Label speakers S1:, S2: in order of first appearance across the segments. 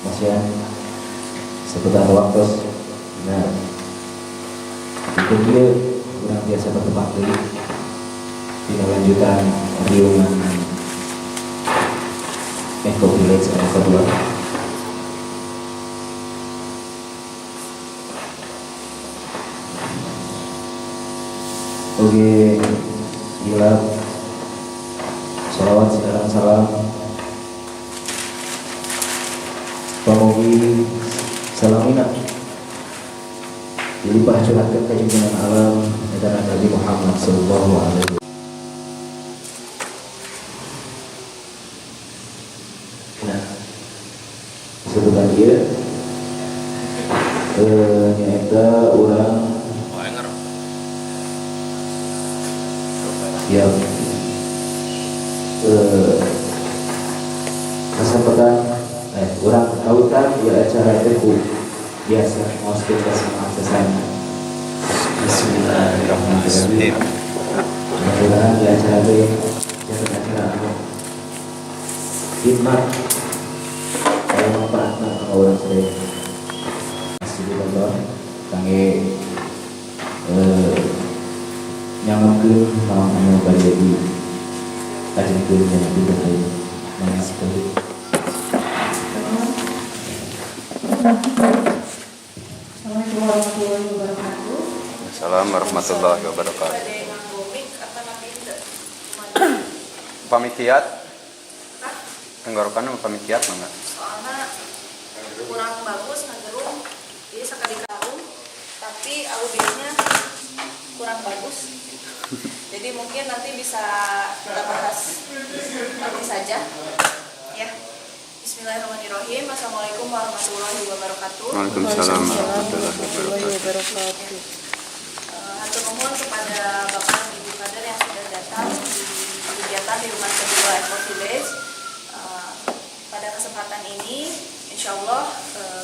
S1: Masih seputar waktu. Nah, itu dia kurang biasa bertempat di lanjutan riungan Eco Village yang kedua. Oke, gila. Salawat sekarang salam. Pamogi salamina dilimpah curahkan ke junjungan alam dan Nabi Muhammad sallallahu alaihi wasallam. Nah, sebutan dia nyata orang yang kesempatan orang kautan di acara itu biasa mau kita sama kesan. Bismillahirrahmanirrahim. Mudah-mudahan di acara ini jangan acara hikmat saya memperhatikan orang saya masih di bawah kami nyamankan mau balik di kajian yang tidak lain mengasih.
S2: Assalamualaikum warahmatullahi wabarakatuh.
S3: Assalamualaikum warahmatullahi wabarakatuh. Pamikiat? Tenggorokan pamikiat enggak?
S2: Soalnya kurang bagus ngegerung, jadi sekali karung, tapi audienya kurang bagus. Jadi mungkin nanti bisa kita bahas nanti saja. Ya. Bismillahirrahmanirrahim. Assalamualaikum warahmatullahi wabarakatuh.
S3: Waalaikumsalam warahmatullahi wabarakatuh.
S2: Hatur nuhun kepada Bapak dan Ibu Kader yang sudah datang di kegiatan di rumah kedua Eco Village. Pada kesempatan ini, insya Allah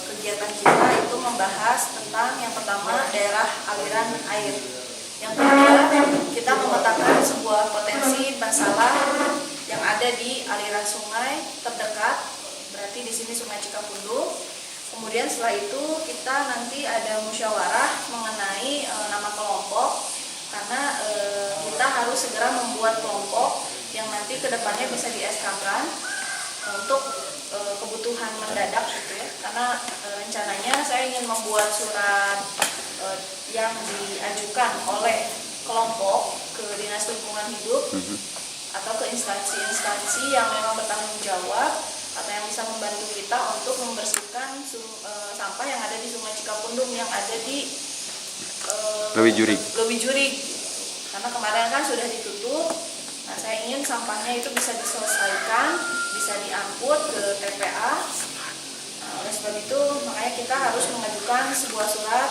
S2: kegiatan kita itu membahas tentang yang pertama daerah aliran air. Yang kedua, kita memetakan sebuah potensi masalah yang ada di aliran sungai terdekat. Berarti di sini Sungai Cikapundung. Kemudian setelah itu kita nanti ada musyawarah mengenai nama kelompok, karena kita harus segera membuat kelompok yang nanti kedepannya bisa di SK-kan untuk kebutuhan mendadak gitu ya. Karena rencananya saya ingin membuat surat yang diajukan oleh kelompok ke Dinas Lingkungan Hidup atau ke instansi-instansi yang memang bertanggung jawab atau yang bisa membantu kita untuk membersihkan sampah yang ada di Sungai Cikapundung yang ada di
S3: Lewi Jurig.
S2: Karena kemarin kan sudah ditutup. Nah, saya ingin sampahnya itu bisa diselesaikan, bisa diangkut ke TPA. Nah, oleh sebab itu makanya kita harus mengajukan sebuah surat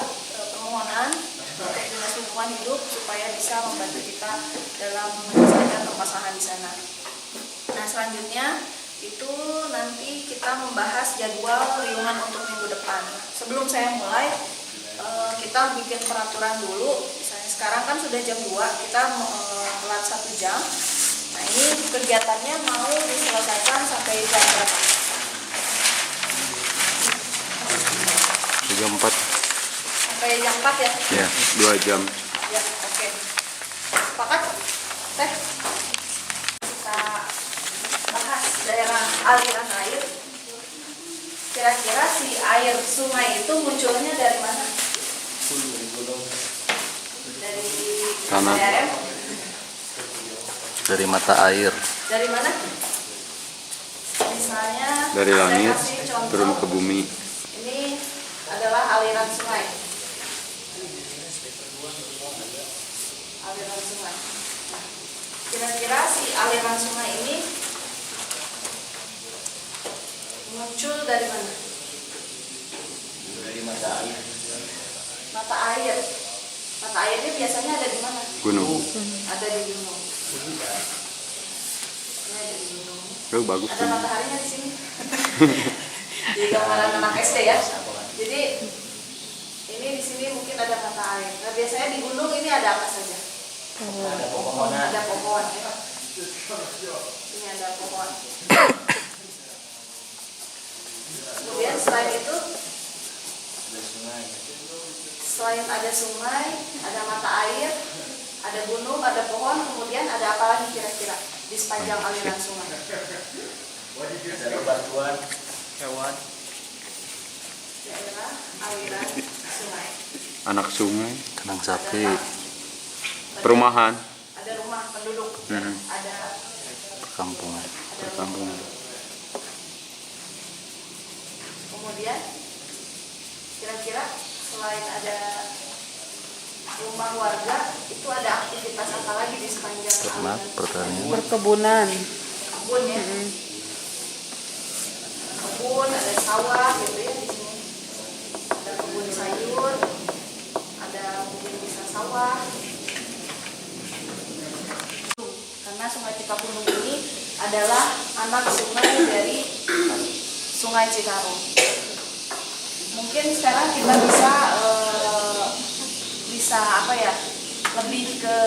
S2: permohonan untuk Dinas Lingkungan Hidup supaya bisa membantu kita dalam menyelesaikan permasalahan di sana. Nah, selanjutnya itu nanti kita membahas jadwal riungan untuk minggu depan. Sebelum saya mulai, kita bikin peraturan dulu. Misalnya sekarang kan sudah jam 2, kita telat 1 jam. Nah, ini kegiatannya mau diselesaikan sampai jam berapa?
S3: Jam 4.
S2: Sampai jam 4 ya?
S3: Ya, 2 jam.
S2: Ya, oke. Sepakat? Teh? Kita bahas daerah aliran air. Kira-kira si air sungai itu munculnya dari mana? Dari
S3: Tanah.
S2: DRM?
S3: Dari mata air,
S2: Dari mana? Misalnya
S3: dari
S2: saya
S3: langit
S2: kasih contoh.
S3: turun ke bumi.
S2: Ini adalah aliran sungai. Aliran sungai. Nah, kira-kira si aliran sungai ini muncul dari mana?
S1: Dari mata air.
S2: Mata air. Mata airnya biasanya ada di mana?
S3: Gunung.
S2: Ada di gunung. Ini ada di gunung.
S3: Oh, bagus
S2: Ada
S3: tuh.
S2: mataharinya di sini. Di gambaran anak SD ya. Jadi ini di sini mungkin ada mata air. Nah, biasanya di gunung ini ada apa saja?
S1: Ada pepohonan.
S2: Ada pohon. Ya. Ini ada pohon. Kemudian selain itu, selain ada sungai, ada mata air, ada gunung, ada pohon, kemudian ada apa lagi kira-kira di sepanjang aliran sungai?
S1: Ada batuan, hewan,
S2: Daerah aliran sungai.
S3: Anak sungai.
S4: Kandang sapi.
S3: Perumahan.
S2: Ada rumah penduduk. Ada
S4: Perkampungan.
S3: Perkampungan.
S2: kemudian kira-kira selain ada rumah warga, itu ada aktivitas apa lagi di sepanjang
S4: Ternak,
S2: aliran
S4: pertanian.
S5: Perkebunan.
S2: kebun ya? Kebun, ada sawah gitu ya di sini. Ada kebun sayur, ada mungkin bisa sawah. Karena Sungai Cikapundung ini adalah anak sungai dari Sungai Citarum. Mungkin sekarang kita bisa apa ya, lebih ke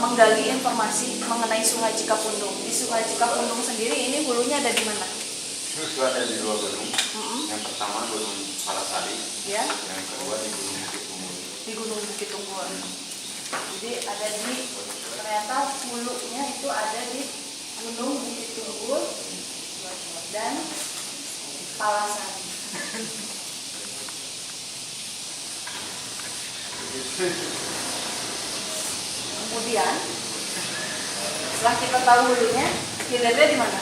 S2: menggali informasi mengenai Sungai Cikapundung. Di Sungai Cikapundung sendiri ini hulunya ada di mana?
S3: Itu ada di 2 gunung. Yang pertama Gunung Palasari,
S2: Ya,
S3: yang kedua di Gunung Bukit Tumur.
S2: di Gunung Bukit Tumur. Jadi ada ternyata hulunya itu ada di Gunung Bukit Tumur dan Palasari. Kemudian setelah kita tahu hulunya, hilirnya di mana?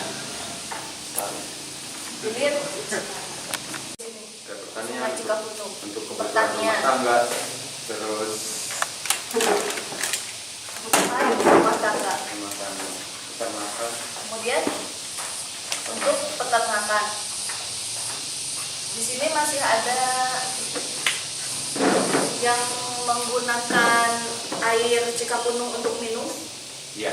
S2: Hilir sini.
S3: Pertanian
S2: Sungai Cikapundung.
S3: untuk kebutuhan
S2: Pertanian.
S3: rumah tangga, terus
S2: Rumah tangga.
S3: rumah tangga, peternakan.
S2: Kemudian untuk peternakan, di sini masih ada yang menggunakan air Cikapundung untuk minum
S3: Iya.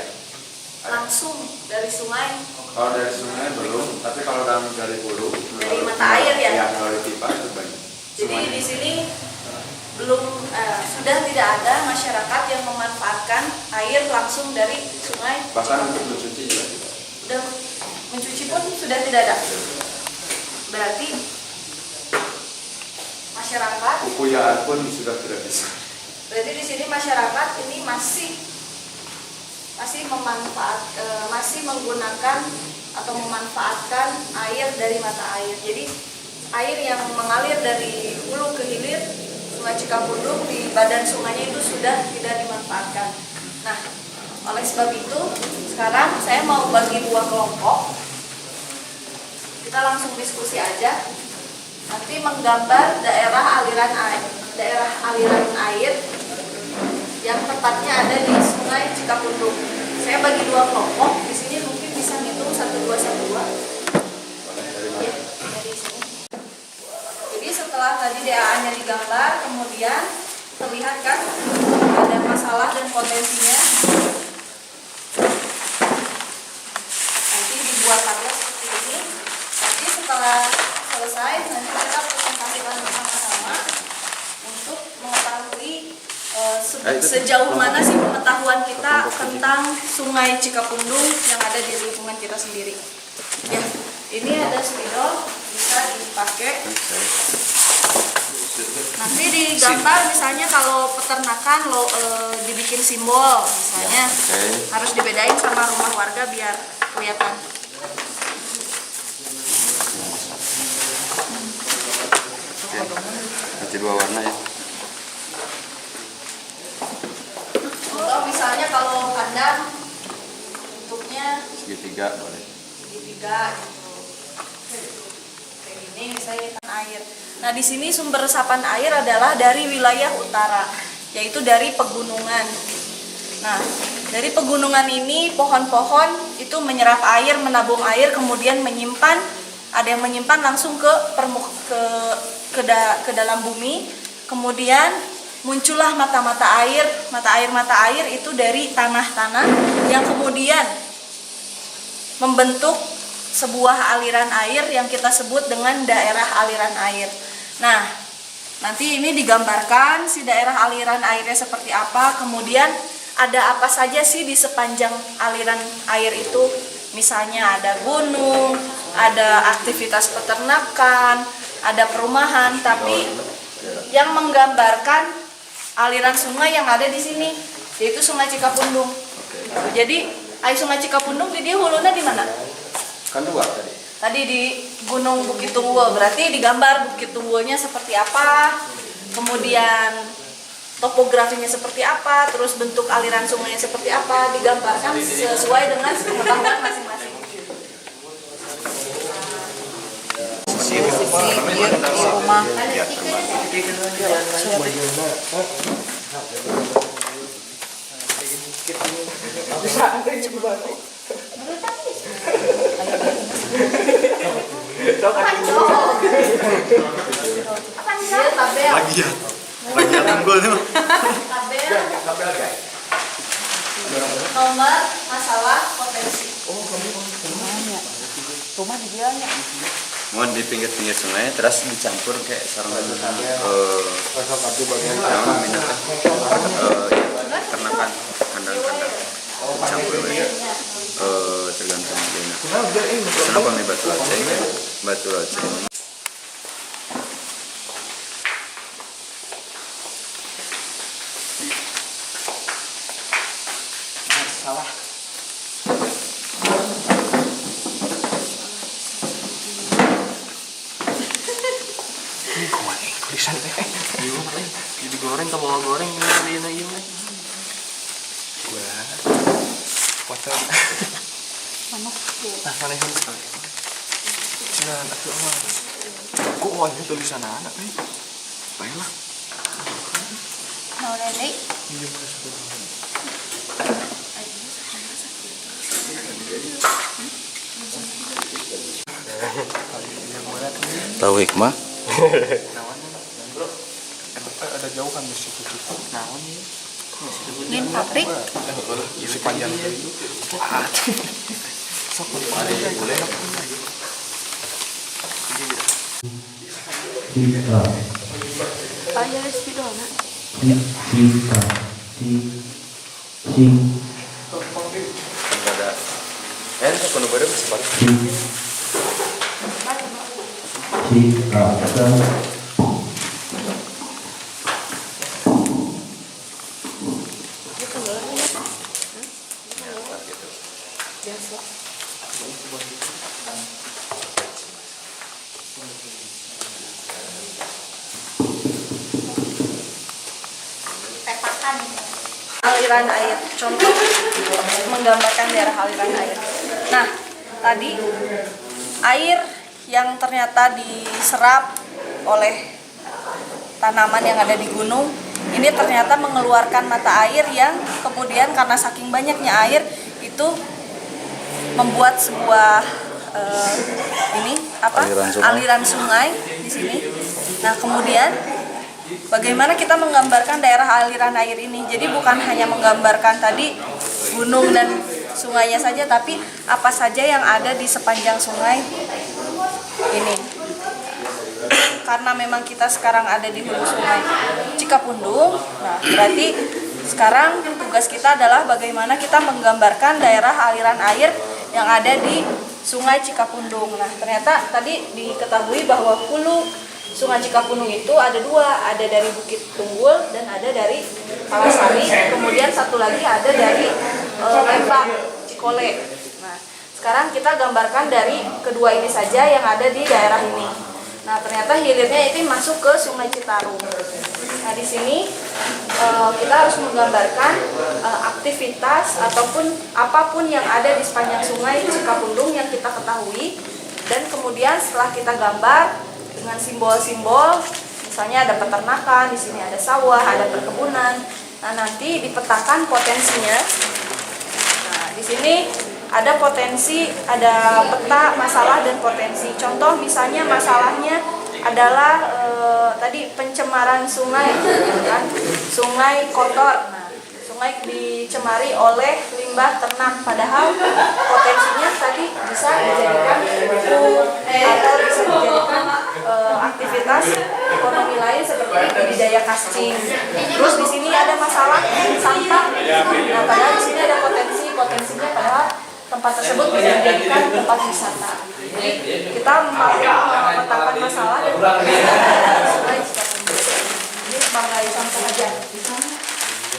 S2: langsung dari sungai.
S3: Kalau dari sungai belum, tapi kalau dari hulu,
S2: Dari mata air ya?
S3: Iya, melalui pipa itu banyak.
S2: Jadi
S3: Semuanya.
S2: di sini belum sudah tidak ada masyarakat yang memanfaatkan air langsung dari sungai.
S3: Bahkan untuk mencuci juga tidak.
S2: Sudah mencuci pun sudah tidak ada. Berarti masyarakat,
S3: Upuyaan pun sudah tidak bisa.
S2: berarti di sini masyarakat ini masih masih menggunakan atau memanfaatkan air dari mata air. Jadi air yang mengalir dari hulu ke hilir Sungai Cikapundung di badan sungainya itu sudah tidak dimanfaatkan. Nah, oleh sebab itu sekarang saya mau bagi 2 kelompok. Kita langsung diskusi aja. Nanti menggambar daerah aliran air yang tepatnya ada di Sungai Cikapundung. Saya bagi 2 kelompok. Di sini mungkin bisa ngitung 1, 2, 1, 2. Ya, dari sini. Jadi setelah tadi DA-nya digambar, kemudian terlihat kan ada masalah dan potensinya. Nanti dibuatkannya seperti ini. Nanti setelah selesai, nanti kita presentasikan bersama-sama untuk mengetahui sejauh mana sih pengetahuan kita tentang Sungai Cikapundung yang ada di lingkungan kita sendiri. Ya, ini ada spidol bisa dipakai. Nanti digambar misalnya kalau peternakan dibikin simbol misalnya, harus dibedain sama rumah warga biar kelihatan.
S3: Nanti 2 warna ya.
S2: Atau misalnya kalau kandang bentuknya
S3: Segitiga boleh.
S2: segitiga gitu. Kayak gini misalnya ikan air. Nah, di sini sumber resapan air adalah dari wilayah utara, yaitu dari pegunungan. Nah, dari pegunungan ini pohon-pohon itu menyerap air, menabung air, kemudian menyimpan. Ada yang menyimpan langsung ke dalam bumi. Kemudian muncullah mata-mata air itu dari tanah-tanah yang kemudian membentuk sebuah aliran air yang kita sebut dengan daerah aliran air. Nah, nanti ini digambarkan si daerah aliran airnya seperti apa, kemudian ada apa saja sih di sepanjang aliran air itu. Misalnya ada gunung, ada aktivitas peternakan, ada perumahan, tapi yang menggambarkan aliran sungai yang ada di sini, yaitu Sungai Cikapundung. Jadi air Sungai Cikapundung di dia hulunya di mana?
S3: Kan 2 tadi.
S2: Tadi di Gunung Bukit Tungguo, berarti digambar Bukit Tungguonya seperti apa, kemudian topografinya seperti apa, terus bentuk aliran sungainya seperti apa, digambarkan sesuai dengan pengetahuan masing-masing. Di rumah.
S3: Lagi ya tunggul nih mah.
S2: Nomor masalah potensi.
S5: Rumah di dianya.
S3: Mohon di pinggir-pinggir sungai terus dicampur kayak sarang ternakan kandang-kandang campur mereka tergantung dia. Kenapa nih batu loceng?
S5: Salah. Ini kumaha tulisan teh. Ieu mah teh digoreng ke bawah goreng ini ieu mah. Gua foto. Mana? Nah, mana yang sekali. Jangan atuh mah. Kok mau tulisan anak nih? Baiklah.
S2: Mau nenek?
S5: Iya, sudah.
S4: Tahu hikmah?
S5: Ada jauh kan di situ. Naon ya?
S2: Ingin pabrik?
S5: Isi panjang. Sok boleh.
S1: Cika.
S2: Ayo spidolna.
S1: Cika.
S3: Ada penuh badan masih paling.
S1: Cika.
S2: Aliran air, contoh menggambarkan daerah aliran air. Nah, tadi air yang ternyata diserap oleh tanaman yang ada di gunung ini ternyata mengeluarkan mata air yang kemudian karena saking banyaknya air itu membuat sebuah aliran sungai di sini. Nah, kemudian bagaimana kita menggambarkan daerah aliran air ini? Jadi bukan hanya menggambarkan tadi gunung dan sungainya saja, tapi apa saja yang ada di sepanjang sungai ini. Karena memang kita sekarang ada di hulu sungai Cikapundung, nah berarti sekarang tugas kita adalah bagaimana kita menggambarkan daerah aliran air yang ada di sungai Cikapundung. Nah, ternyata tadi diketahui bahwa hulu Sungai Cikapundung itu ada 2, ada dari Bukit Tunggul dan ada dari Palasari, kemudian satu lagi ada dari Lembang Cikole. Nah, sekarang kita gambarkan dari kedua ini saja yang ada di daerah ini. Nah, ternyata hilirnya itu masuk ke Sungai Citarum. Nah, di sini kita harus menggambarkan aktivitas ataupun apapun yang ada di sepanjang Sungai Cikapundung yang kita ketahui, dan kemudian setelah kita gambar dengan simbol-simbol, misalnya ada peternakan, di sini ada sawah, ada perkebunan. Nah, nanti dipetakan potensinya. Nah, di sini ada potensi, ada peta masalah dan potensi. Contoh misalnya masalahnya adalah tadi pencemaran sungai, kan? Sungai kotor. Nah, sungai dicemari oleh limbah ternak, padahal potensinya tadi bisa dijadikan atau bisa dijadikan aktivitas ekonomi lain seperti budidaya kascing. Terus di sini ada masalah sampah. Nah, padahal di sini ada potensinya padahal tempat tersebut bisa dijadikan tempat wisata. Jadi kita memetakan masalah dan Ini sebagai contoh aja.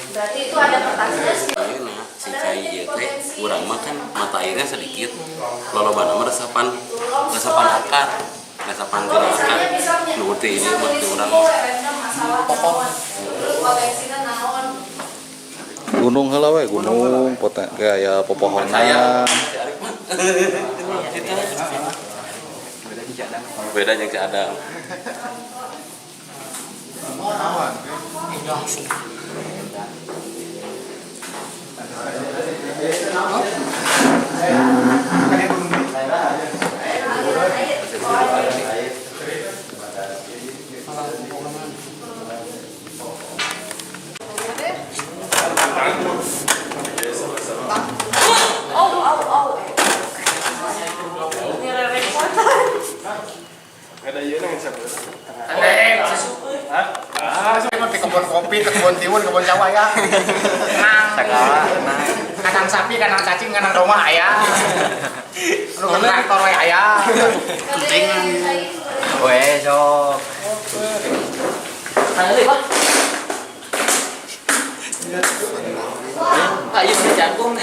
S2: Berarti itu ada petanya sih.
S3: Si cai ieu teh urang mah kan mata airnya sedikit. Lolobana mah resapan akar. Resapan tina akar. Nu teh ini mah teh urang pokok.
S2: Terus potensinya naon?
S4: Gunung heula we, gunung kayak pepohonan.
S3: Beda jeung cadang.
S5: Kebun kopi, kebun timun, kebun sawah ya. Segala. Kandang sapi, kandang cacing, kandang domba aya. Lu traktor we aya. Weh, sok.
S2: Ayo jagung.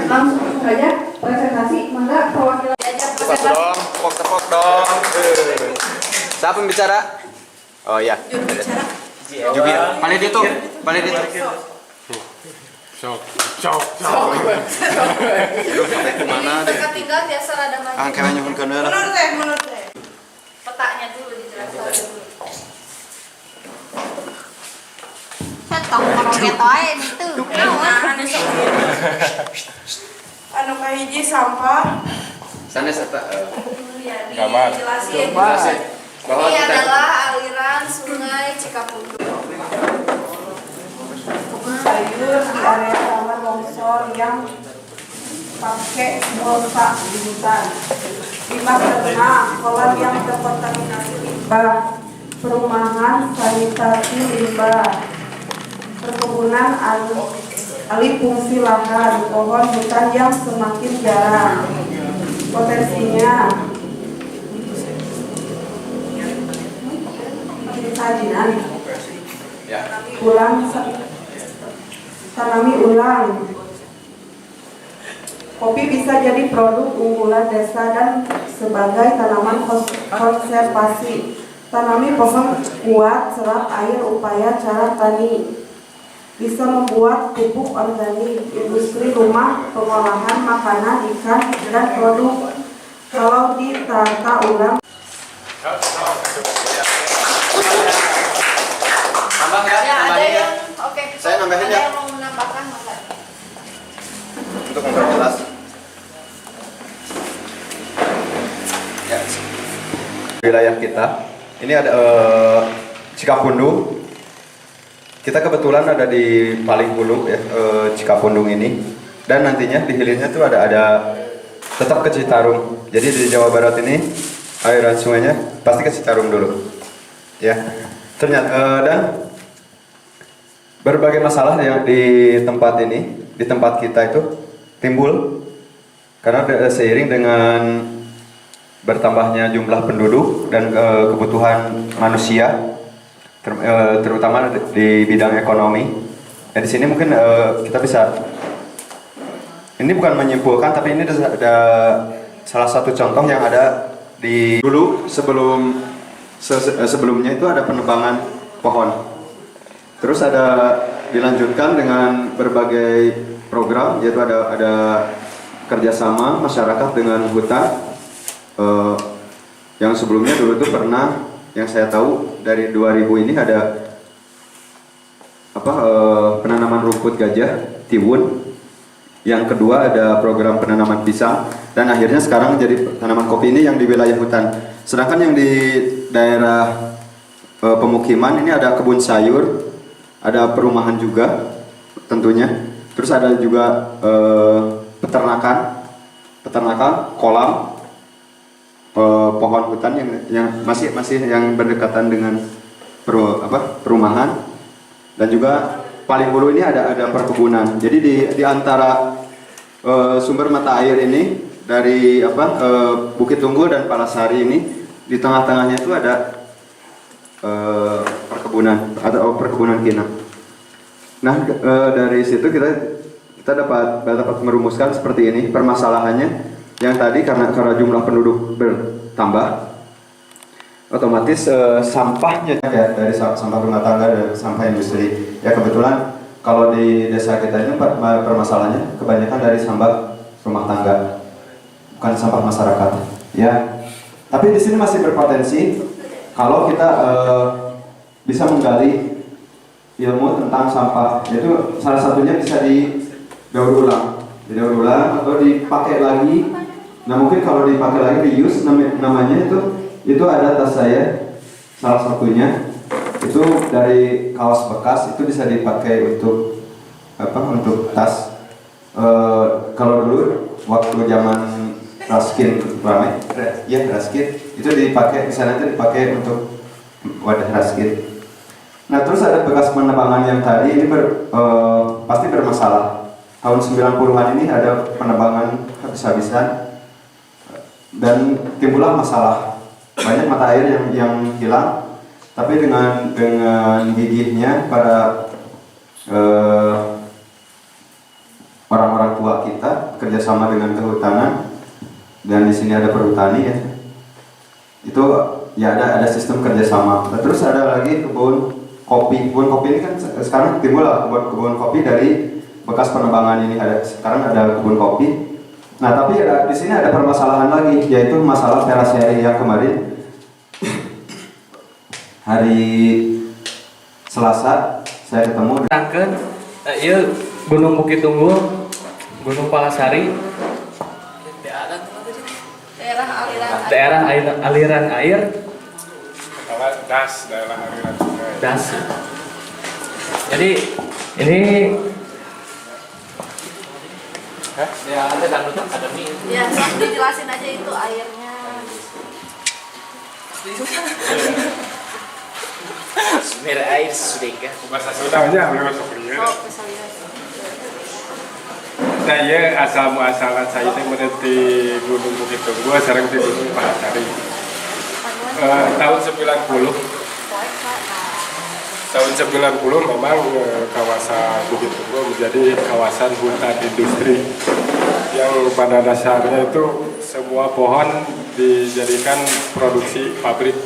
S6: Langsung saja presentasi, maka perwakilan
S5: Tepok dong. Siapa yang bicara? Oh iya. Jubir. Paling itu. Sok.
S2: Kemana? Tinggal biasa ada maju.
S5: Angkanya nyuhunkeun heula.
S2: Menurut teh. Petanya dulu dijelaskan dulu.
S7: Tong koroget wae gitu.
S6: anu kahiji sampah
S5: Sanes eta
S2: Dijelasin.
S5: bahwa
S2: Ini
S5: kita
S2: adalah aliran sungai Cikapundung.
S6: sayur di area rawan longsor yang pakai mulsa di hutan. 5 ternak kolam yang terkontaminasi limbah, perumahan sanitasi limbah, perkebunan alih fungsi lahan, pohon hutan yang semakin jarang. Potensinya sajian ulang tanami ulang. Kopi bisa jadi produk unggulan desa dan sebagai tanaman konservasi. Tanami pohon kuat serap air upaya cara tani. Bisa membuat pupuk organik, industri rumah, pengolahan makanan, ikan, dan produk. Kalau ditata ulang.
S2: Ya, ada yang oke.
S5: Saya nambahin
S2: Ada
S5: ya.
S2: yang mau menambahkan maka.
S5: Untuk memperjelas. Ya. Wilayah kita ini ada Cikapundung. Kita kebetulan ada di paling hulu ya, Cikapundung ini. Dan nantinya di hilirnya tuh ada tetap ke Citarum. Jadi di Jawa Barat ini aliran sungainya pasti ke Citarum dulu. Ya. Ternyata dan berbagai masalah yang di tempat ini, di tempat kita itu timbul karena seiring dengan bertambahnya jumlah penduduk dan kebutuhan manusia, terutama di bidang ekonomi. Dan di sini mungkin kita bisa, ini bukan menyimpulkan, tapi ini ada salah satu contoh yang ada di dulu sebelumnya itu ada penebangan pohon. Terus ada dilanjutkan dengan berbagai program, yaitu ada kerjasama masyarakat dengan hutan. Yang sebelumnya dulu itu pernah, yang saya tahu dari 2000 ini ada penanaman rumput gajah, tiwun. Yang kedua ada program penanaman pisang, dan akhirnya sekarang jadi tanaman kopi ini yang di wilayah hutan. Sedangkan yang di daerah pemukiman ini ada kebun sayur, ada perumahan juga tentunya. Terus ada juga peternakan, kolam, pohon hutan yang masih yang berdekatan dengan perumahan, dan juga
S8: paling hulu ini ada perkebunan. Jadi di antara sumber mata air ini dari Bukit Tunggul dan Palasari ini, di tengah-tengahnya itu ada perkebunan atau perkebunan kinang. Nah, dari situ kita dapat merumuskan seperti ini permasalahannya. Yang tadi karena jumlah penduduk bertambah, otomatis sampahnya dari sampah rumah tangga dan sampah industri. Ya kebetulan kalau di desa kita ini permasalahannya kebanyakan dari sampah rumah tangga, bukan sampah masyarakat. Ya, tapi di sini masih berpotensi kalau kita bisa menggali ilmu tentang sampah. Itu salah satunya bisa didaur ulang atau dipakai lagi. Nah mungkin kalau dipakai lagi reuse namanya itu ada tas saya salah satunya itu dari kaos bekas, itu bisa dipakai untuk tas. Kalau dulu waktu zaman Raskin ramai ya, Raskin itu dipakai, misalnya itu dipakai untuk wadah Raskin. Nah terus ada bekas penebangan yang tadi ini pasti bermasalah. Tahun 90-an ini ada penebangan habis-habisan dan timbullah masalah, banyak mata air yang hilang. Tapi dengan gigihnya para orang-orang tua kita kerjasama dengan kehutanan, dan di sini ada perhutani ya, itu ya ada sistem kerjasama. Nah, terus ada lagi kebun kopi ini kan sekarang timbul lah kebun kopi dari bekas penebangan ini. Sekarang ada kebun kopi. Nah tapi di sini ada permasalahan lagi, yaitu masalah terasieri yang kemarin hari Selasa saya ketemu.
S5: Iya, Gunung Bukit Tunggul, Gunung Palasari, daerah aliran air,
S9: daerah aliran sungai.
S5: das. Jadi ini ya ada danut akademi.
S2: Ya, dijelasin aja itu airnya.
S5: Sumber air sudah
S9: Bahasa Sundanya lewat Sokriya.
S2: Oh, bisa lihat.
S9: Nah ya asal muasalan saya itu meniti Gunung Bukit Tunggul, sekarang di Gunung Palasari. Tahun 90 memang kawasan Bukit Tunggul menjadi kawasan hutan industri yang pada dasarnya itu semua pohon dijadikan produksi pabrik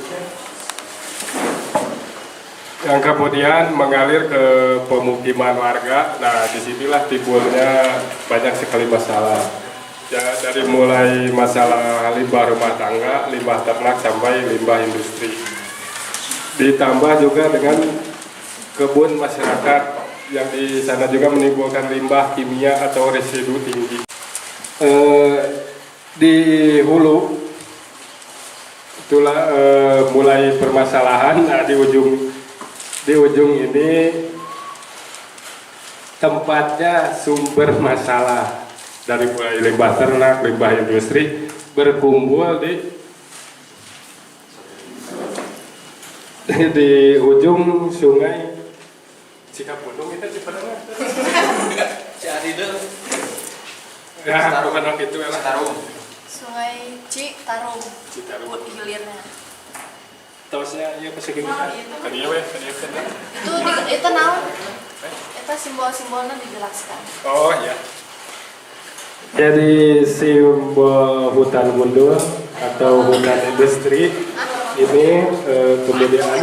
S9: yang kemudian mengalir ke pemukiman warga. Nah disinilah timbulnya banyak sekali masalah ya, dari mulai masalah limbah rumah tangga, limbah ternak sampai limbah industri, ditambah juga dengan kebun masyarakat yang di sana juga menimbulkan limbah kimia atau residu tinggi. Di hulu itulah mulai permasalahan. Nah, di ujung ini tempatnya sumber masalah, dari mulai limbah ternak, limbah industri berkumpul di ujung sungai Cikapundung itu Cipadana.
S5: Ciadidel.
S9: Ya, bukan waktu itu ya.
S2: Sungai Citarum. Hilirnya.
S9: Tausnya iya persegi kan. Kadieu we, kadieu teh.
S2: Itu naon? Eta simbol-simbolnya dijelaskan.
S9: Oh iya. Jadi simbol hutan gundul atau hutan industri ini kemudian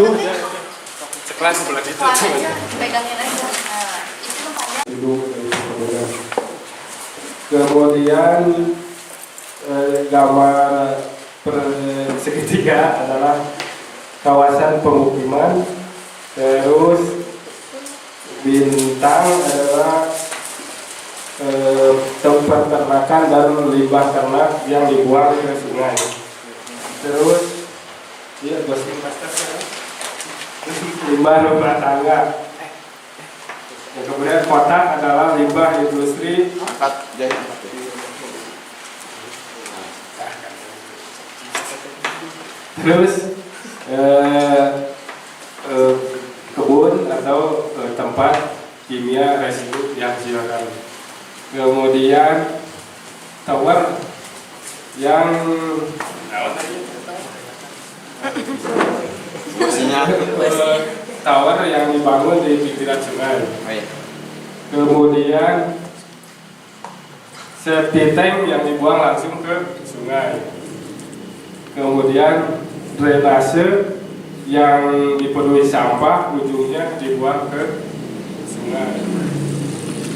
S9: sekelas sebelah itu.
S2: Pegangin aja. Nah, itu tempatnya.
S9: Kemudian gambar segitiga adalah kawasan pemukiman, terus bintang adalah tempat ternakan dan limbah ternak yang dibuang ke sungai. Terus dia limbah rumah tangga. Kemudian kotak adalah limbah industri. Terus kebun atau tempat kimia residu yang silakan. Kemudian tower yang tower yang dibangun di pinggiran sungai. Kemudian septic tank yang dibuang langsung ke sungai. Kemudian drainase yang dipenuhi sampah ujungnya dibuang ke sungai.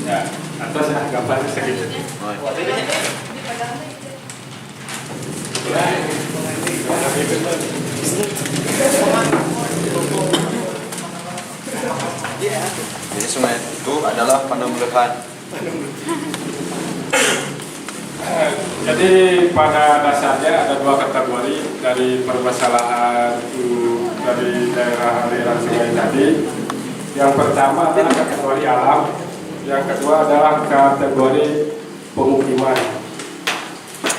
S9: Ya, atas ya gambarnya segitu.
S8: Jadi sungai itu adalah penumbuhan.
S9: Jadi pada dasarnya ada dua kategori dari permasalahan dari daerah aliran sungai tadi. Yang pertama adalah kategori alam, yang kedua adalah kategori pemukiman.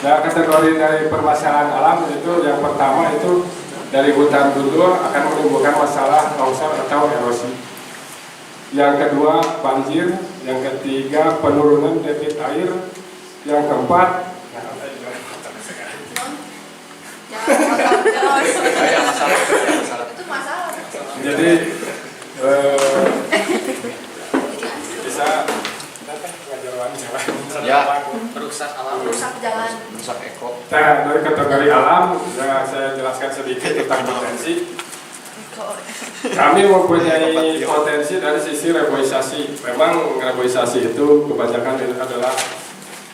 S9: Nah, kategori dari permasalahan alam itu yang pertama itu dari hutan gundul akan menimbulkan masalah longsor atau erosi. Yang kedua banjir, yang ketiga penurunan debit air, yang keempat jadi bisa
S5: Merusak alam,
S2: Rusak jalan.
S5: merusak eko.
S9: Nah, dari kategori alam, ya, saya jelaskan sedikit tentang potensi. Kami mempunyai potensi dari sisi reboisasi. Memang reboisasi itu kebanyakan adalah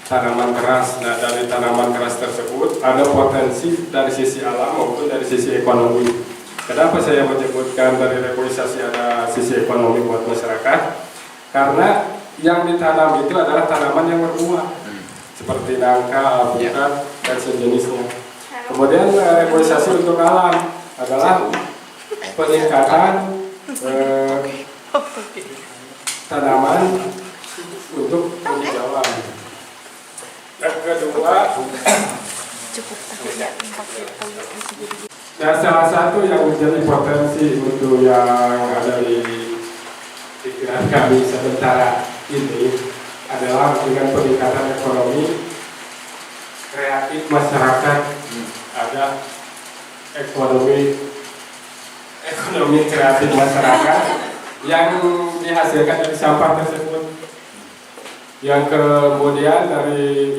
S9: tanaman keras. Nah, dari tanaman keras tersebut ada potensi dari sisi alam maupun dari sisi ekonomi. Kenapa saya menyebutkan dari reboisasi ada sisi ekonomi buat masyarakat? Karena yang ditanam itu adalah tanaman yang berbuah, seperti nangka, alpukat, dan sejenisnya. Kemudian reboisasi untuk alam adalah peningkatan tanaman untuk penghijauan. Yang kedua, nah, salah satu yang menjadi potensi untuk yang ada di pikiran kami sementara ini adalah dengan peningkatan ekonomi kreatif masyarakat. Ada ekonomi kreatif masyarakat yang dihasilkan dari sampah tersebut. Yang kemudian dari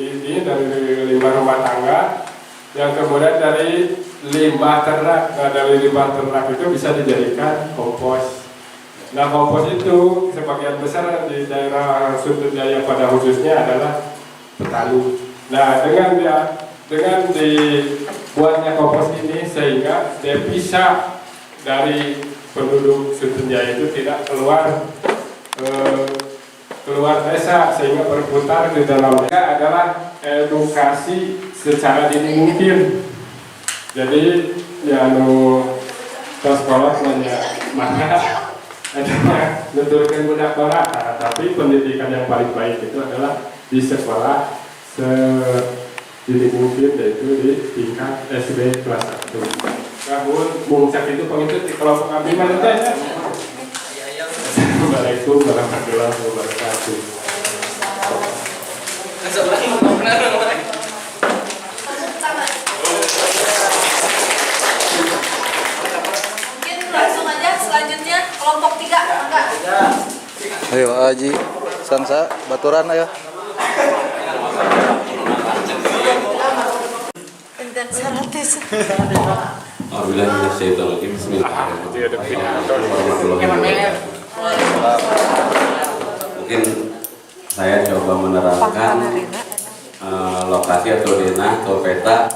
S9: limbah rumah tangga, yang kemudian dari limbah ternak. Nah, dari limbah ternak itu bisa dijadikan kompos. Nah, kompos itu sebagian besar di daerah Sumber Jaya pada khususnya adalah petani. Nah, dengan dibuatnya kompos ini sehingga devisa dari penduduk Sumber Jaya itu tidak keluar desa, sehingga berputar di dalamnya adalah edukasi secara dini mungkin. Jadi ya sekolah maka adalah nuturkan budak barata, tapi pendidikan yang paling baik itu adalah di sekolah sedini mungkin, yaitu di tingkat SD kelas 1. Namun mungcak itu pengikut di kelompok kami mana teh? Assalamualaikum warahmatullahi wabarakatuh.
S2: Mungkin langsung aja selanjutnya kelompok 3, enggak?
S4: Ayo Aji, Sangsa, baturan ayo.
S7: Enten sarates.
S3: Mungkin saya coba menerangkan lokasi atau denah atau peta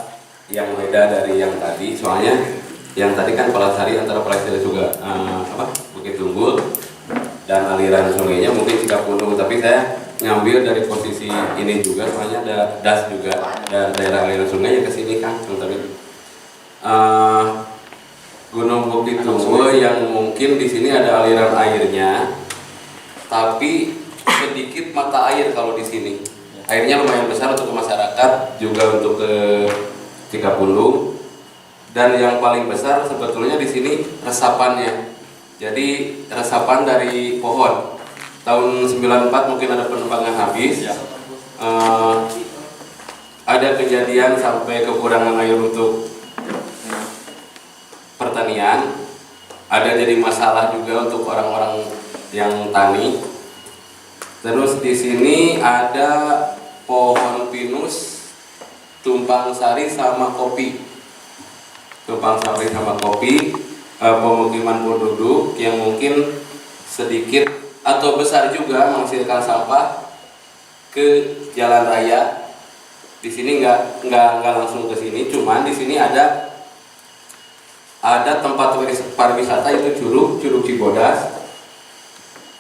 S3: yang beda dari yang tadi. Soalnya yang tadi kan Palasari antara Palasari juga Bukit Tunggul dan aliran sungainya mungkin Cikapundung, tapi saya ngambil dari posisi ini juga, soalnya ada das juga dan daerah aliran sungainya ke sini kan, tapi Gunung Bukit Tunggul yang mungkin di sini ada aliran airnya, tapi sedikit mata air kalau di sini. Airnya lumayan besar untuk ke masyarakat, juga untuk ke Cikapundung, dan yang paling besar sebetulnya di sini resapannya. Jadi resapan dari pohon. tahun 94 mungkin ada penumpang yang habis. Ada kejadian sampai kekurangan air untuk pertanian. Ada jadi masalah juga untuk orang-orang yang tani. Terus di sini ada pohon pinus, tumpang sari sama kopi. Tumpang sari sama kopi, pemukiman penduduk yang mungkin sedikit atau besar juga menghasilkan sampah ke jalan raya. Di sini nggak langsung ke sini, cuman di sini ada tempat pariwisata itu Curug Cibodas.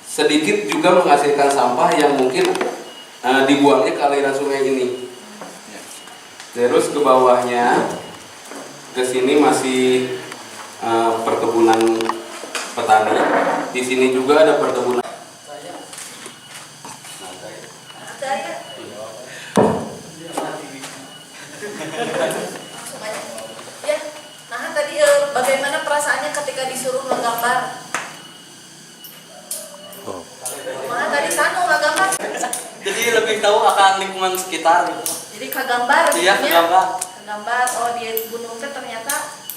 S3: Sedikit juga menghasilkan sampah yang mungkin dibuangnya ke aliran sungai ini. Terus ke bawahnya ke sini masih perkebunan petani. Di sini juga ada perkebunan.
S2: Ya, nah tadi bagaimana perasaannya ketika disuruh menggambar? Nah tadi Sanu ngegambar.
S5: Jadi lebih tahu akan lingkungan sekitar.
S2: Jadi kagambar,
S5: Iya, kagambar.
S2: Kagambar. Oh di gunung teh ternyata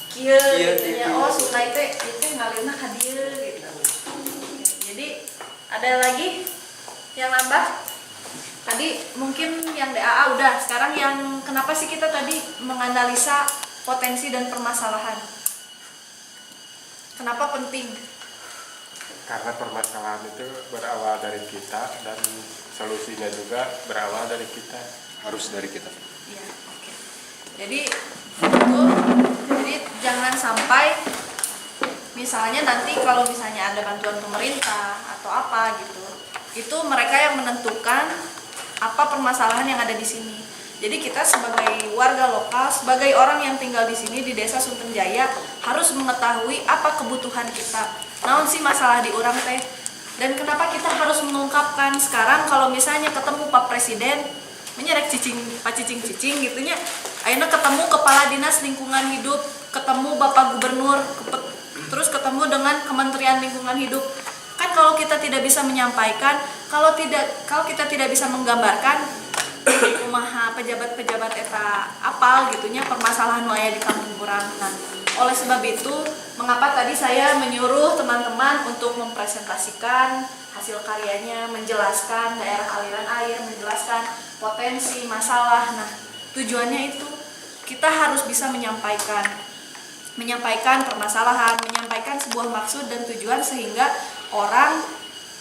S2: kieu gitunya. Oh sungai teh itu ngalirna ka dieu gitu. Jadi ada lagi yang nambah? Tadi mungkin yang DAA udah, sekarang yang kenapa sih kita tadi menganalisa potensi dan permasalahan? Kenapa penting?
S9: Karena permasalahan itu berawal dari kita dan solusinya juga berawal dari kita.
S4: Harus dari kita.
S2: Iya, oke. Jadi jangan sampai misalnya nanti kalau misalnya ada bantuan pemerintah atau apa gitu, itu mereka yang menentukan apa permasalahan yang ada di sini. Jadi kita sebagai warga lokal, sebagai orang yang tinggal di sini di Desa Suntenjaya harus mengetahui apa kebutuhan kita. Naon sih masalah di urang teh? Dan kenapa kita harus mengungkapkan sekarang kalau misalnya ketemu Pak Presiden menyerek cicing gitunya. Ayeuna ketemu Kepala Dinas Lingkungan Hidup, ketemu Bapak Gubernur, terus ketemu dengan Kementerian Lingkungan Hidup. Kan kalau kita tidak bisa menyampaikan, kalau kita tidak bisa menggambarkan kumaha pejabat-pejabat eta apal gitunya permasalahan nu aya di kampung urang. Nah, oleh sebab itu, mengapa tadi saya menyuruh teman-teman untuk mempresentasikan hasil karyanya, menjelaskan daerah aliran air, menjelaskan potensi masalah. Nah, tujuannya itu kita harus bisa menyampaikan permasalahan, menyampaikan sebuah maksud dan tujuan sehingga orang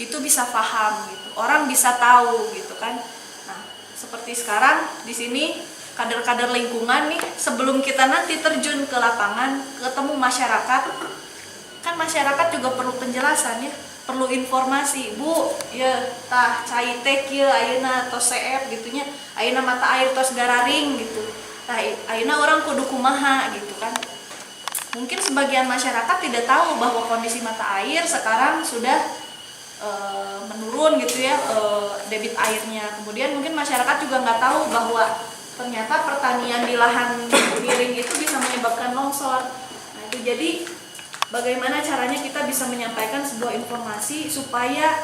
S2: itu bisa paham gitu, orang bisa tahu gitu kan. Nah, seperti sekarang di sini kader-kader lingkungan nih, sebelum kita nanti terjun ke lapangan, ketemu masyarakat, kan masyarakat juga perlu penjelasan ya, perlu informasi. Bu, ya tah cai teh kieu ayeuna tos CF gitunya, ayeuna mata air tos gararing gitu. Tah ayeuna orang kudu kumaha gitu kan. Mungkin sebagian masyarakat tidak tahu bahwa kondisi mata air sekarang sudah menurun gitu ya, debit airnya. Kemudian mungkin masyarakat juga nggak tahu bahwa ternyata pertanian di lahan miring itu bisa menyebabkan longsor. Nah itu jadi bagaimana caranya kita bisa menyampaikan sebuah informasi supaya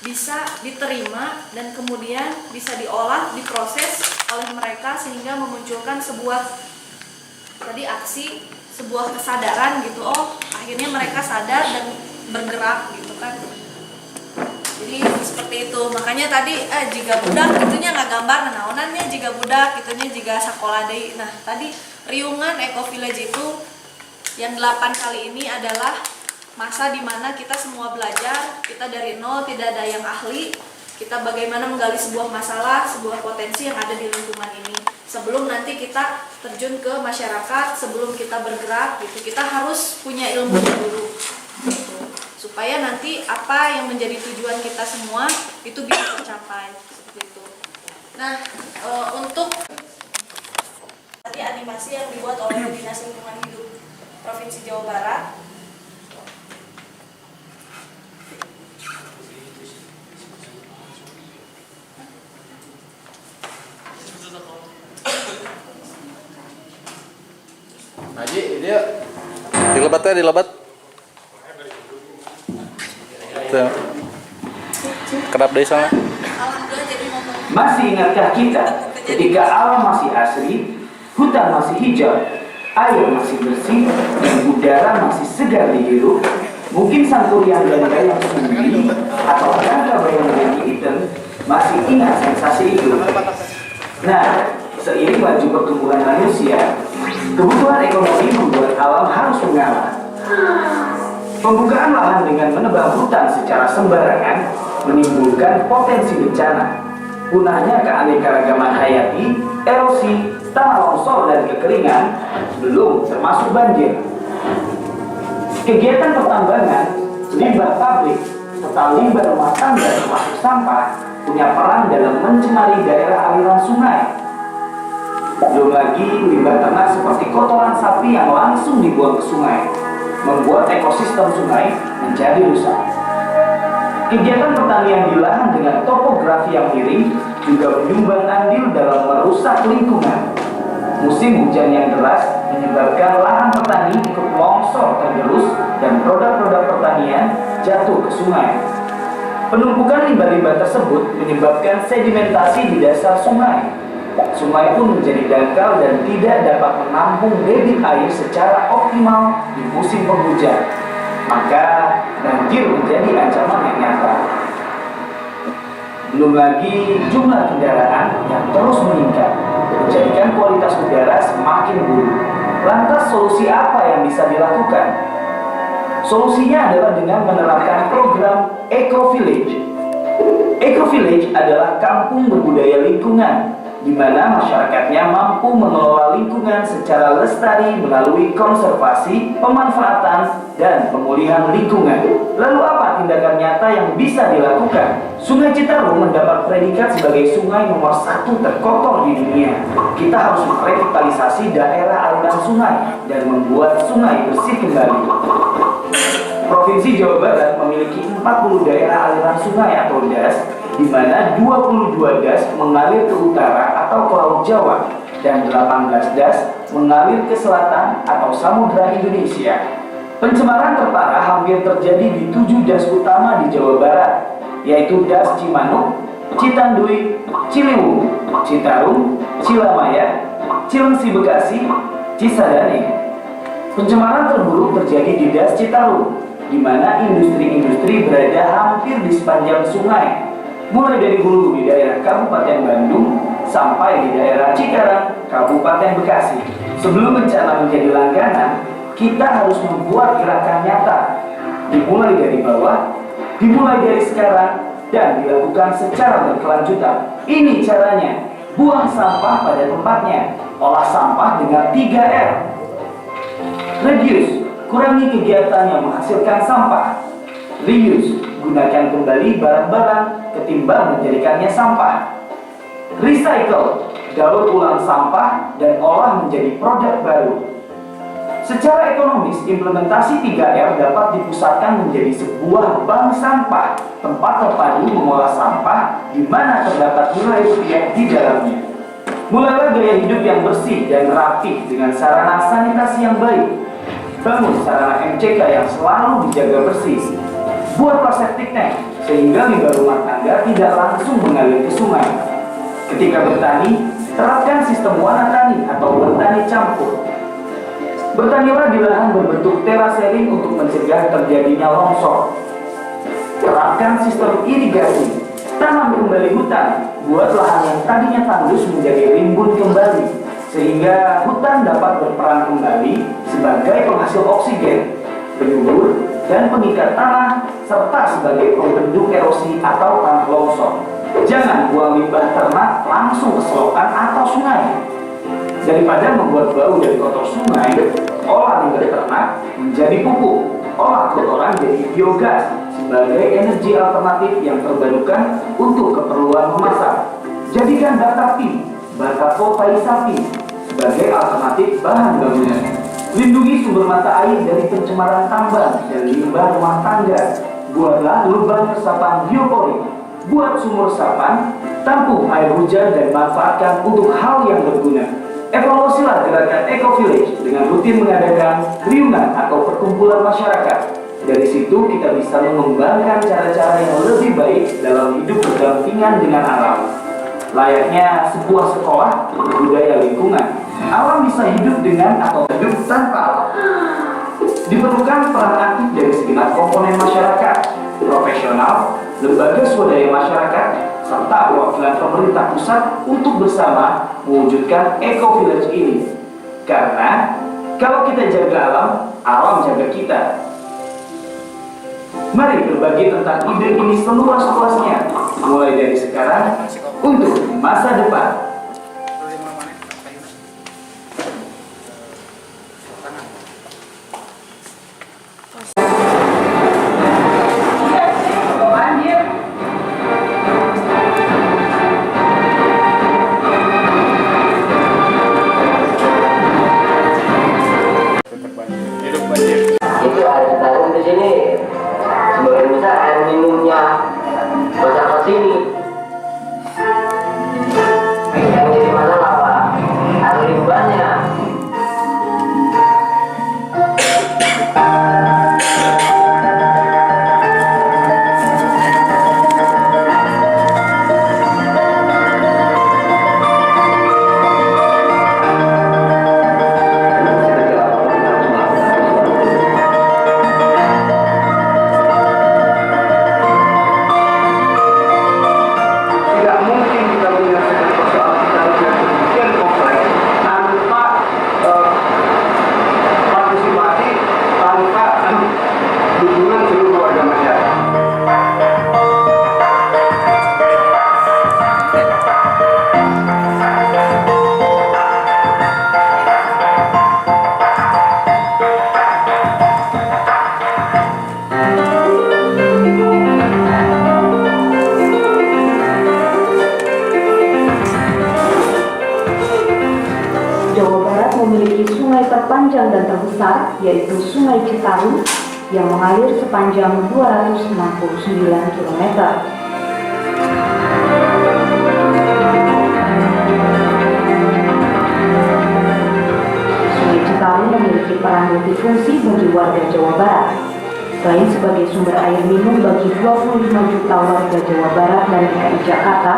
S2: bisa diterima dan kemudian bisa diolah, diproses oleh mereka sehingga memunculkan sebuah tadi aksi, sebuah kesadaran gitu. Oh akhirnya mereka sadar dan bergerak gitu kan. Jadi seperti itu. Makanya tadi jika budak gitunya nggak gambar naonannya jika budak gitunya jika sekolah deui. Nah tadi riungan Eco Village itu yang 8 kali ini adalah masa dimana kita semua belajar, kita dari nol, tidak ada yang ahli, kita bagaimana menggali sebuah masalah, sebuah potensi yang ada di lingkungan ini. Sebelum nanti kita terjun ke masyarakat, sebelum kita bergerak gitu, kita harus punya ilmunya dulu gitu. Supaya nanti apa yang menjadi tujuan kita semua itu bisa tercapai seperti itu. Nah, untuk tadi animasi yang dibuat oleh Dinas Lingkungan Hidup Provinsi Jawa Barat.
S5: Haji, dia
S4: Dilebat.
S2: Cik,
S4: Kerap deh sana.
S2: Alhamdulillah jadi ngomong.
S10: Masih ingatkah kita ketika alam masih asri, hutan masih hijau, air masih bersih, dan udara masih segar dihirup? Mungkin sang kuryang ganda yang sunyi atau ganda bayang yang hitam masih ingat sensasi itu. Nah, seiring laju pertumbuhan manusia, kebutuhan ekonomi membuat alam harus mengalah. Pembukaan lahan dengan menebang hutan secara sembarangan menimbulkan potensi bencana. Punahnya keanekaragaman hayati, erosi, tanah longsor dan kekeringan, belum termasuk banjir. Kegiatan pertambangan, limbah pabrik, serta limbah rumah tangga termasuk sampah punya peran dalam mencemari daerah aliran sungai. Belum lagi limbah ternak seperti kotoran sapi yang langsung dibuang ke sungai, membuat ekosistem sungai menjadi rusak. Kegiatan pertanian di lahan dengan topografi yang miring juga menyumbang andil dalam merusak lingkungan. Musim hujan yang deras menyebabkan lahan petani ikut longsor tergerus dan produk-produk pertanian jatuh ke sungai. Penumpukan limbah-limbah tersebut menyebabkan sedimentasi di dasar sungai. Sungai pun menjadi dangkal dan tidak dapat menampung debit air secara optimal di musim penghujan. Maka banjir menjadi ancaman yang nyata. Belum lagi jumlah kendaraan yang terus meningkat, menjadikan kualitas udara semakin buruk. Lantas solusi apa yang bisa dilakukan? Solusinya adalah dengan menerapkan program Eco Village. Eco Village adalah kampung berbudaya lingkungan, di mana masyarakatnya mampu mengelola lingkungan secara lestari melalui konservasi, pemanfaatan, dan pemulihan lingkungan. Lalu apa tindakan nyata yang bisa dilakukan? Sungai Citarum mendapat predikat sebagai sungai nomor 1 terkotor di dunia. Kita harus merevitalisasi daerah aliran sungai dan membuat sungai bersih kembali. Provinsi Jawa Barat memiliki 40 daerah aliran sungai atau DAS, di mana 22 DAS mengalir ke utara atau ke Laut Jawa dan 18 DAS mengalir ke selatan atau Samudra Indonesia. Pencemaran terparah hampir terjadi di 7 DAS utama di Jawa Barat, yaitu DAS Cimanuk, Citanduy, Ciliwung, Citarum, Cilamaya, Cilengsi Bekasi, Cisadane. Pencemaran terburuk terjadi di DAS Citarum, di mana industri-industri berada hampir di sepanjang sungai, mulai dari hulu di daerah Kabupaten Bandung sampai di daerah Cikarang, Kabupaten Bekasi. Sebelum bencana menjadi langganan, kita harus membuat gerakan nyata, dimulai dari bawah, dimulai dari sekarang, dan dilakukan secara berkelanjutan. Ini caranya: buang sampah pada tempatnya, olah sampah dengan 3R. Reduce, kurangi kegiatan yang menghasilkan sampah. Reuse, gunakan kembali barang-barang ketimbang menjadikannya sampah. Recycle, daur ulang sampah dan olah menjadi produk baru. Secara ekonomis, implementasi 3R dapat dipusatkan menjadi sebuah bank sampah, tempat terpadu mengolah sampah di mana terdapat nilai rupiah di dalamnya. Mulailah gaya hidup yang bersih dan rapi dengan sarana sanitasi yang baik. Bangun sarana MCK yang selalu dijaga bersih. Buatlah septic tank sehingga limbah rumah tangga tidak langsung mengalir ke sungai. Ketika bertani, terapkan sistem warna tani atau bertani campur. Bertanilah di lahan berbentuk terasering untuk mencegah terjadinya longsor. Terapkan sistem irigasi. Tanam kembali hutan. Buat lahan yang tadinya tandus menjadi rimbun kembali, sehingga hutan dapat berperan kembali sebagai penghasil oksigen, penyubur, dan pengikat tanah, serta sebagai pembendung erosi atau tanah longsor. Jangan buang limbah ternak langsung ke selokan atau sungai. Daripada membuat bau dari kotor sungai, olah limbah ternak menjadi pupuk, olah kotoran jadi biogas sebagai energi alternatif yang terbarukan untuk keperluan memasak. Jadikan batapi, batapotai sapi sebagai alternatif bahan bangunan. Lindungi sumber mata air dari pencemaran tambang dan limbah rumah tangga. Buatlah lubang resapan bioporik. Buat sumur resapan, tampung air hujan dan manfaatkan untuk hal yang berguna. Evaluasilah gerakan Eco Village dengan rutin mengadakan riunan atau perkumpulan masyarakat. Dari situ kita bisa mengembangkan cara-cara yang lebih baik dalam hidup berdampingan dengan alam. Layaknya sebuah sekolah budaya lingkungan, alam bisa hidup dengan atau hidup tanpa alam. Diperlukan peran aktif dari segenap komponen masyarakat, profesional, lembaga swadaya masyarakat, serta perwakilan pemerintah pusat untuk bersama mewujudkan Eco Village ini. Karena kalau kita jaga alam, alam jaga kita. Mari berbagi tentang ide ini seluas-luasnya, mulai dari sekarang untuk masa depan.
S11: Itu air citarum di sini sebagian besar air minumnya masyarakat sini. Yang jadi masalah apa? Air limbahnya.
S6: Memiliki sungai terpanjang dan terbesar, yaitu Sungai Citarum, yang mengalir sepanjang 269 km. Sungai Citarum memiliki peran multifungsi bagi warga Jawa Barat. Selain sebagai sumber air minum bagi 25 juta warga Jawa Barat dan DKI Jakarta,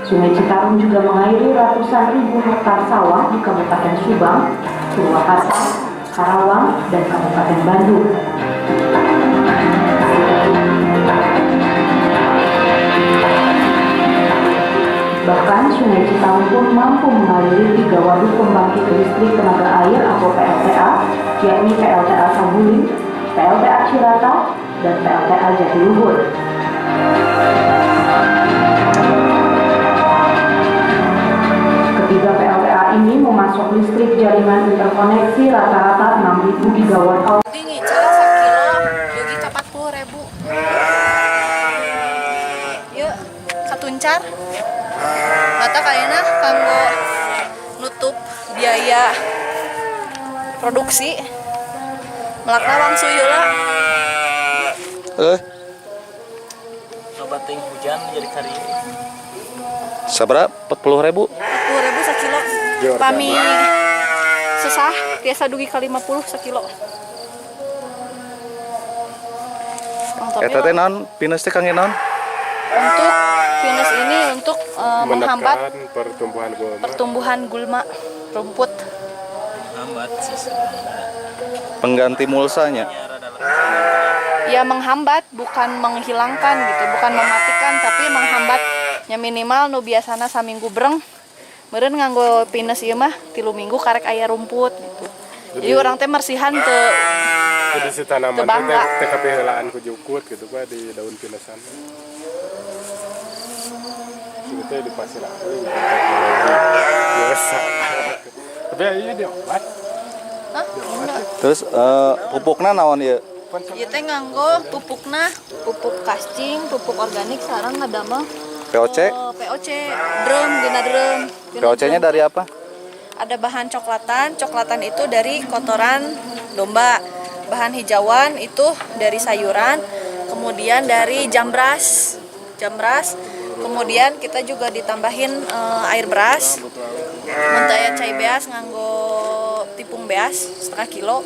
S6: Sungai Citarum juga mengairi ratusan ribu hektar sawah di Kabupaten Subang, Purwakarta, Karawang, dan Kabupaten Bandung. Bahkan Sungai Citarum pun mampu mengaliri 3 waduk pembangkit listrik tenaga air atau PLTA, yakni PLTA Saguling, PLTA Cirata, dan PLTA Jatiluhur. Ketiga PLTA ini memasok listrik jaringan interkoneksi rata-rata 6.000 gigawatt hour.
S2: Tinggi cara 1 kilo, dugi ke 40.000. Yuk, katuncar. Mata kayaknya kanggo nutup biaya produksi. Melakna langsung yula.
S5: Coba ting hujan jadi kari.
S4: Sabra 40.000.
S2: 40.000 sekilo. Pami susah, biasa dugi ke 50 sekilo.
S4: Eta teh naon pinus teh kangge naon?
S2: Untuk pinus ini untuk menghambat
S9: pertumbuhan
S2: gulma rumput.
S5: Hambat
S4: Pengganti mulsanya.
S2: Ya menghambat, bukan menghilangkan gitu, bukan mematikan tapi menghambat. Ya minimal nu biasana saminggu breng meureun nganggo pinus ieu mah 3 minggu karek aya rumput gitu. Jadi orang teh mersihan teu
S9: jadi si tanaman teh kapiheulaan ku jukut gitu Pak di daun pinusan. Itu teh di pasir ahli biasa. Tapi ieu diobat.
S2: Hah?
S4: Terus pupukna naon ieu?
S2: Ieu teh nganggo pupukna, pupuk kascing, pupuk organik sareng ngadamel
S4: POC?
S2: POC, drum, dina drum.
S4: POC-nya dari apa?
S2: Ada bahan coklatan itu dari kotoran domba. Bahan hijauan itu dari sayuran, kemudian dari jambras. Kemudian kita juga ditambahin air beras. Muntah cai beas nganggo tepung beas setengah kilo,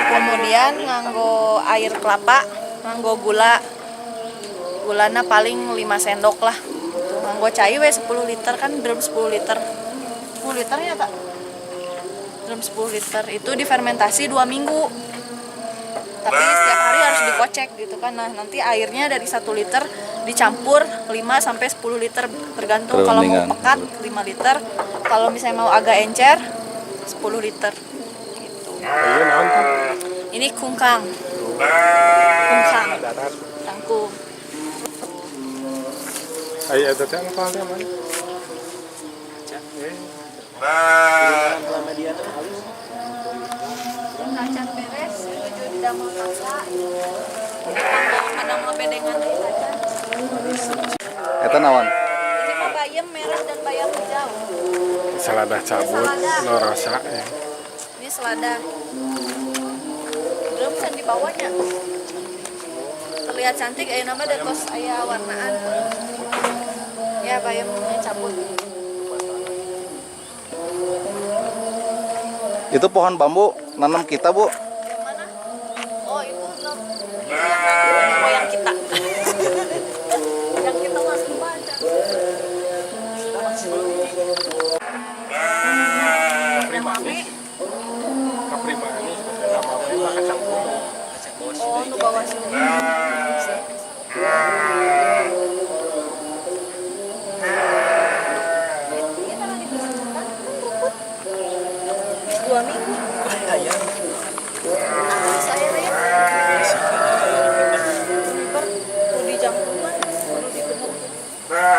S2: kemudian nganggo air kelapa, nganggo gulana paling 5 sendok lah. Tuh, nganggo cai we 10 liter kan drum 10 liter. 10 liternya tak? Drum 10 liter itu difermentasi 2 minggu. Tapi setiap hari harus dikocek gitu kan. Nah, nanti airnya dari 1 liter dicampur 5 sampai 10 liter tergantung kalau mau pekat 5 liter. Kalau misalnya mau agak encer 10 liter gitu. Ini kungkang. Kungkang. Tangkung.
S9: Ayo ada teh apa teh mana?
S2: Kacang beres menuju di damel kasa. Ada bedengan deui kacang.
S4: Eta naon?
S2: Ini mah bayam merah dan bayam hijau.
S9: Selada cabut, no rasa ya.
S2: Ini selada. Belum kan di bawahnya. Terlihat cantik, nama detos aya warnaan. Ya bayamnya cabut.
S4: Itu pohon bambu nanam kita, Bu.
S2: Yang mana? Oh, itu yang moyang kita. Yang kita masih baca.
S9: Kaprima ini lama banget kacang kuno.
S2: Oh, untuk bawah sini.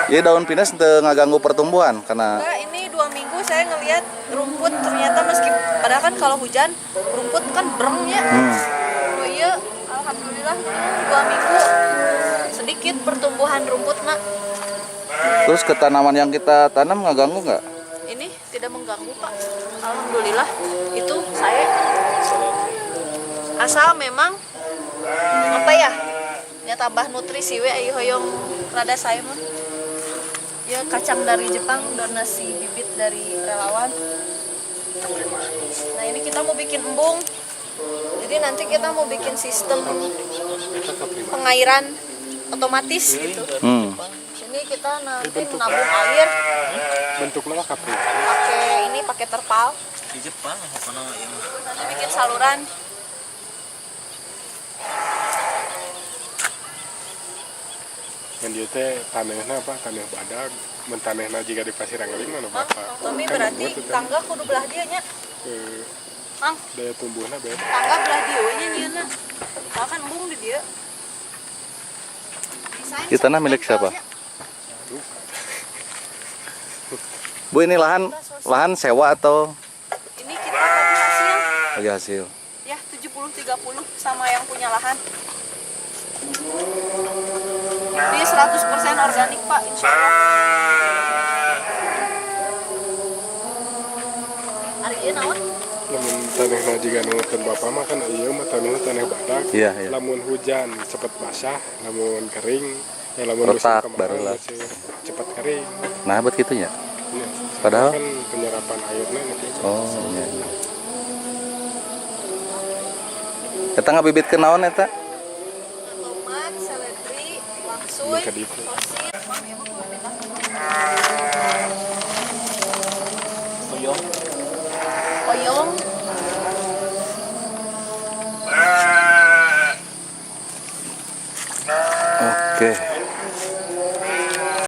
S4: Ya daun pinus teu ngaganggu pertumbuhan karena
S2: Enggak, ini 2 minggu saya ngelihat rumput ternyata padahal kan kalau hujan rumput kan berem ya. Oh iya, alhamdulillah 2 minggu sedikit pertumbuhan rumput nak.
S4: terus ke tanaman yang kita tanam ngaganggu nggak?
S2: Ini tidak mengganggu Pak, alhamdulillah. Itu saya asal memang apa ya tambah nutrisi we ayo hoyong rada saya mah. Ya kacang dari Jepang, donasi bibit dari relawan. Nah ini kita mau bikin embung. Jadi nanti kita mau bikin sistem pengairan otomatis gitu. Ini kita nanti menabung air.
S9: Bentuknya kapri.
S2: Pakai terpal.
S5: Di Jepang apa namanya?
S2: Nanti bikin saluran.
S9: Yang dia teh tanahnya apa? Tanah badak. Mentanahnya jika di pasir angling mana bapak?
S2: Tapi berarti tangga kudu belah dia nya.
S9: Daya tumbuhnya beda.
S2: Tangga belah dia nya nyieuna. Soalnya kan embung di dia.
S4: Itu tanah milik siapa? Bu, ini lahan sewa atau?
S2: Ini kita bagi hasil.
S4: Bagi hasil.
S2: Ya 70-30 sama yang punya lahan. Ini 100% organik Pak, insya Allah. Hari ini naon?
S9: Lamun tanahnya jika nungguin bapak mah kan iya mah tanah badak.
S4: Iya.
S9: Lamun hujan cepet basah, lamun kering, ya lamun
S4: retak
S9: musim
S4: barulah
S9: cepet kering.
S4: Nah, buat gitunya.
S9: Ya,
S4: padahal
S9: kan penyerapan airnya gitu.
S4: Oh, iya. Eta ngabibit ke naon eta?
S2: Tomat, seledri, laksuy,